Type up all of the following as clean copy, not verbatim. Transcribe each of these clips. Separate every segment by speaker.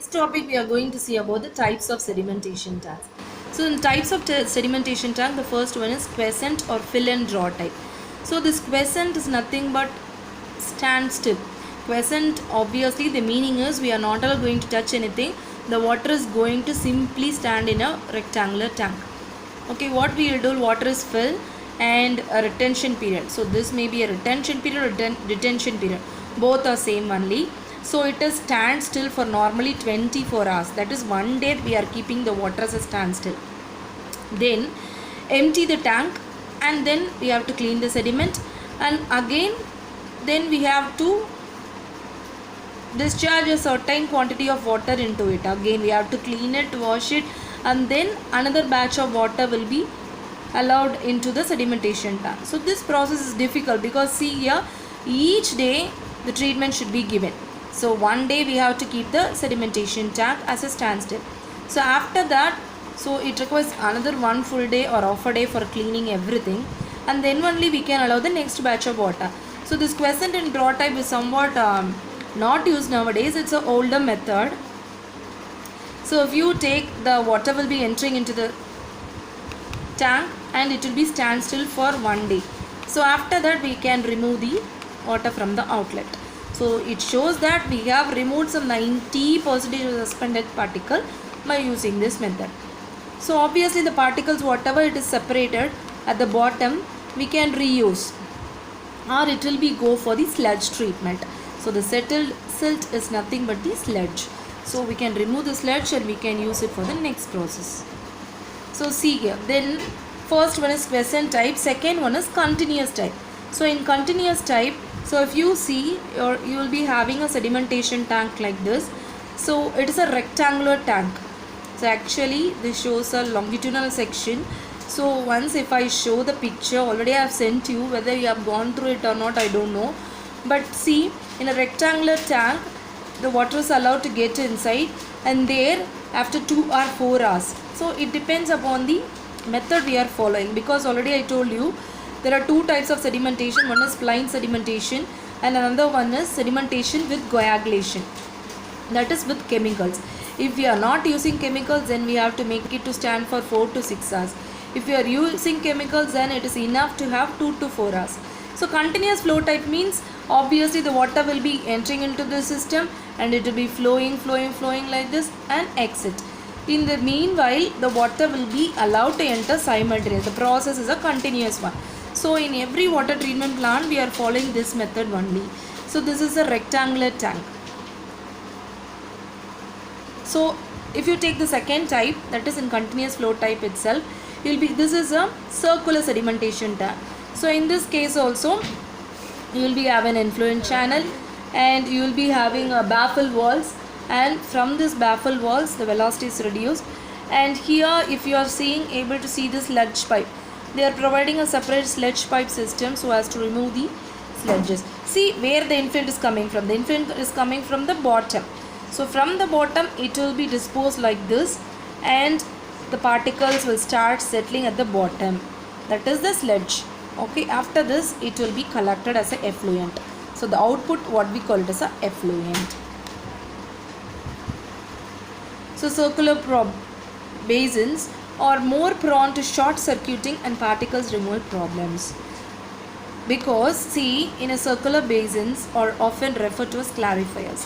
Speaker 1: next topic we are going to see about the types of sedimentation tanks. So in types of sedimentation tank, the first one is quiescent or fill and draw type. So this quiescent is nothing but stand still. Quiescent, obviously the meaning is we are not all going to touch anything. The water is going to simply stand in a rectangular tank. Okay, what we will do, water is fill and a retention period. So this may be a retention period or detention period. Both are same only. So it is stand still for normally 24 hours. That is one day we are keeping the water as a standstill. Then empty the tank and then we have to clean the sediment, and again then we have to discharge a certain quantity of water into it. Again we have to clean it, wash it, and then another batch of water will be allowed into the sedimentation tank. So this process is difficult because see here, each day the treatment should be given. So one day we have to keep the sedimentation tank as a standstill. So after that, so it requires another one full day or half a day for cleaning everything, and then only we can allow the next batch of water. So this quiescent and draw type is somewhat not used nowadays. It's an older method. So if you take, the water will be entering into the tank and it will be standstill for one day. So after that we can remove the water from the outlet. So it shows that we have removed some 90% of suspended particle by using this method. So obviously the particles, whatever it is separated at the bottom, we can reuse, or it will be go for the sludge treatment. So the settled silt is nothing but the sludge. So we can remove the sludge and we can use it for the next process. So see here, then first one is quiescent type, second one is continuous type. So in continuous type, so if you see, you will be having a sedimentation tank like this. So it is a rectangular tank. So actually this shows a longitudinal section. So once if I show the picture, already I have sent you, whether you have gone through it or not I don't know. But see, in a rectangular tank, the water is allowed to get inside, and there after 2 or 4 hours. So it depends upon the method we are following, because already I told you there are two types of sedimentation. One is plain sedimentation and another one is sedimentation with coagulation, that is with chemicals. If we are not using chemicals, then we have to make it to stand for 4 to 6 hours. If we are using chemicals, then it is enough to have 2 to 4 hours. So continuous flow type means obviously the water will be entering into the system and it will be flowing like this and exit. In the meanwhile, the water will be allowed to enter simultaneously. The process is a continuous one. So in every water treatment plant, we are following this method only. So this is a rectangular tank. So if you take the second type, that is in continuous flow type itself, this is a circular sedimentation tank. So in this case also, you will be having an influent channel and you will be having a baffle walls, and from this baffle walls the velocity is reduced. And here if you are able to see this sludge pipe, they are providing a separate sludge pipe system so as to remove the sludges. See where the influent is coming from. The influent is coming from the bottom. So from the bottom it will be disposed like this, and the particles will start settling at the bottom. That is the sludge. Okay, after this it will be collected as a effluent. So the output, what we call it as a effluent. So circular basins are more prone to short circuiting and particles removal problems, because see, in a circular basins are often referred to as clarifiers.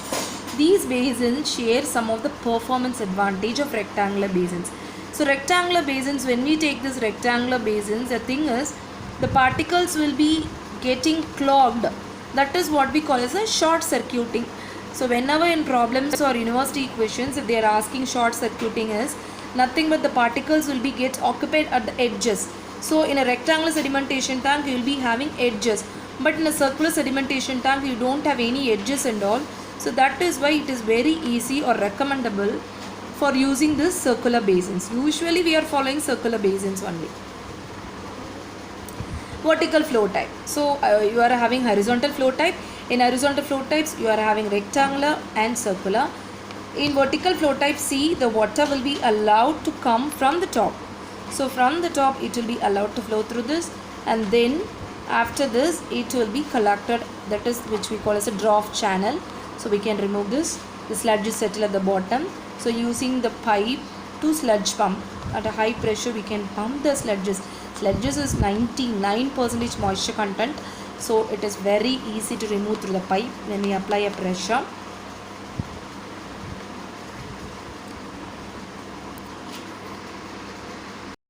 Speaker 1: These basins share some of the performance advantage of rectangular basins. So rectangular basins, when we take this rectangular basins, the thing is the particles will be getting clogged. That is what we call as a short circuiting. So whenever in problems or university questions, if they are asking short circuiting, is nothing but the particles will be get occupied at the edges. So in a rectangular sedimentation tank you will be having edges, but in a circular sedimentation tank you don't have any edges and all. So that is why it is very easy or recommendable for using this circular basins. Usually we are following circular basins only. Vertical flow type. So you are having horizontal flow type. In horizontal flow types you are having rectangular and circular. In vertical flow type C, the water will be allowed to come from the top. So from the top it will be allowed to flow through this, and then after this it will be collected, that is which we call as a draft channel. So we can remove this the sludge is settled at the bottom. So using the pipe to sludge pump at a high pressure, we can pump the sludges. Sludges is 99% moisture content, so it is very easy to remove through the pipe when we apply a pressure.